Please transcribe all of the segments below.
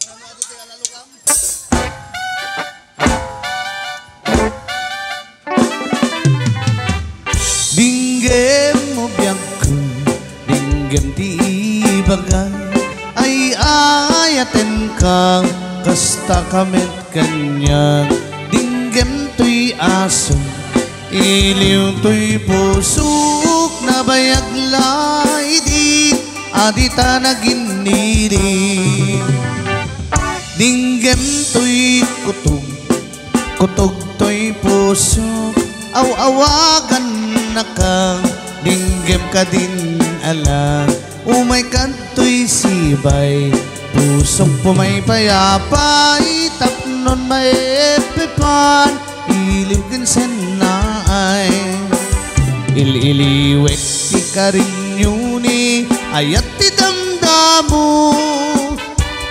Dinggem mo biyag ko, dinggem di ibagan, ay ayaten kang kasta kamit kanyang. Dinggem to'y aso, iliw to'y pusok, na bayag lay di adita na giniri. Dinggem to'y kutog, kutog to'y pusok, aw-awagan na kang dinggem ka din alang. Umay kanto'y sibay, pusok pumay payapay, tapnon may epipan, iliw kinsen na ay. Ililiwet ti karinyuni, ayat ti damdamo,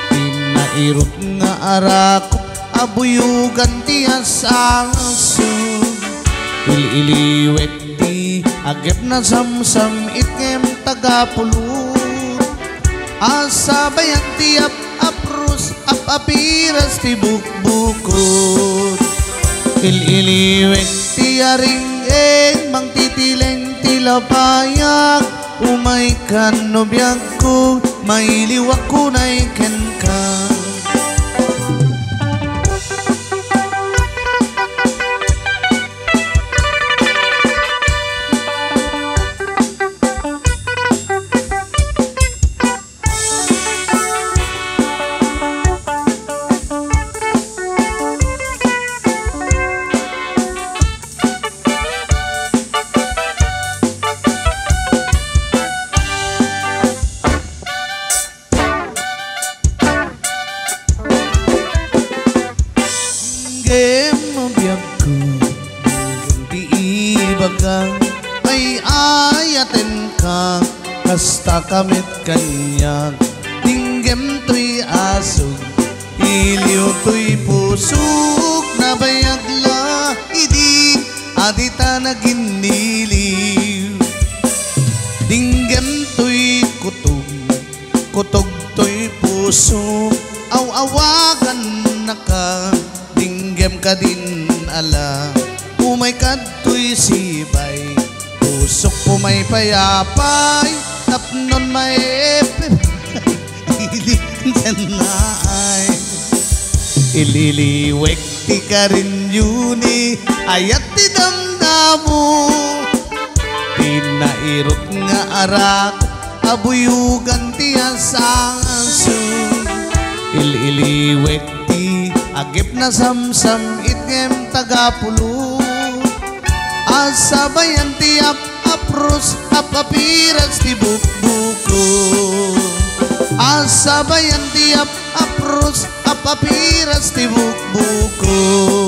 tinairot nga arakot, abuyugan ti asangaso. Ililiwet agep na samsam itngem tagapulot, asabayan ti aprus apiras ti bukbukot. Ililiwet ti aring mang titileng ti lapayag, umay kan no biyag ko, mailiwak ko na'y ken ka. Dinggem mo biyag ko, dinggem di ibagang, ay ayaten ka kasta kamit kanyang. Dinggem to'y asog, iliw to'y pusok, na bayag la idi adita na giniliw. Dinggem to'y kutog, kutog to'y pusok, aw-awagan na ka, dinggem ka din ala. Umay kadto'y sibay, pusok pumay payapay, tapnon may iliw na ay. Ililiwek ti karinyuni, ayat ti damdamo, tinairot nga arak, abuyugan ti asangaso. Ililiwek ti agip na samsam itngem tagapulot, asabayan ti aprus apiras ti bukbukot. Asabayan ti aprus apiras ti bukbukot.